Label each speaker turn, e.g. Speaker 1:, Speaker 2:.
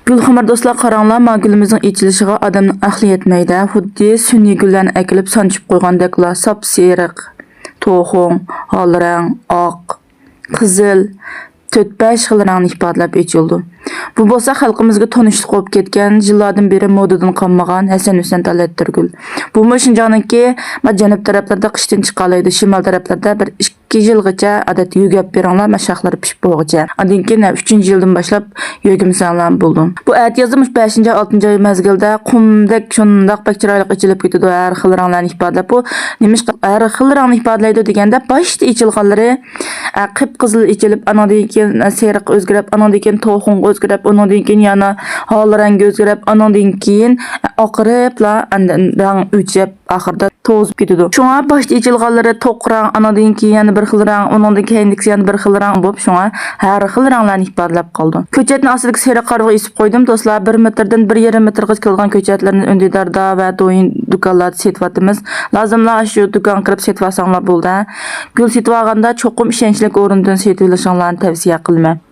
Speaker 1: Gulxamar do'stlar qaranglar, ma gulimizning echilishiga odamning aqli yetmaydi. Xuddi sun'iy gullarni akilib sanchib qo'ygandeklar, sap-seriq, to'xon, holrang, oq, qizil, 4-5 xil rangni ifodalab echildi. Bu bo'lsa xalqimizga tanishlik bo'lib ketgan, yillardan beri modadan qolmagan Hasan Husayn Talatturgul. Bu Şinjan'daki janub taraflarda qishdan chiqalaydi, shimol taraflarda bir 2 yilgacha odat yugab beringlar, mashaqlar pishib bo'lgacha. Undan keyin 3-yildan boshlab yugimsanlar bo'ldi. Bu ayt yozilmiş 5-6 mezgilda qumdek shundaq bak chiroyli ichilib ketadi, har xil ranglarni ifodalab. Bu nimishqa har xil rangni ifodalaydi deganda boshda ichilganlari qip-qizil ichilib, andan keyin seriq o'zgarib, andan keyin to'xon o'zgarib, ondan keyin yana holrang o'zgarib, andan keyin oqiribla rang o'chib, oxirida to'zib ketadi. Shunga boshda ichilganlari to'q rang, andan keyin yana bir xil rang, ondan keyin yana bir xil rang bo'lib, shunga har xil ranglarni ifodalab qoldi. Ko'chatning ostidagi seriq qarg'a isib qo'ydim do'stlar. 1 metrdan 1,5 metrgacha kelgan ko'chatlarni undidarda va do'yin do'konlarda setvatimiz. Lazımlar shu do'kon kirib setvasanlar bo'ldi. Gul setwaganda cho'qim ishonchli o'rindan setvilishinglarni tavsiya qilaman.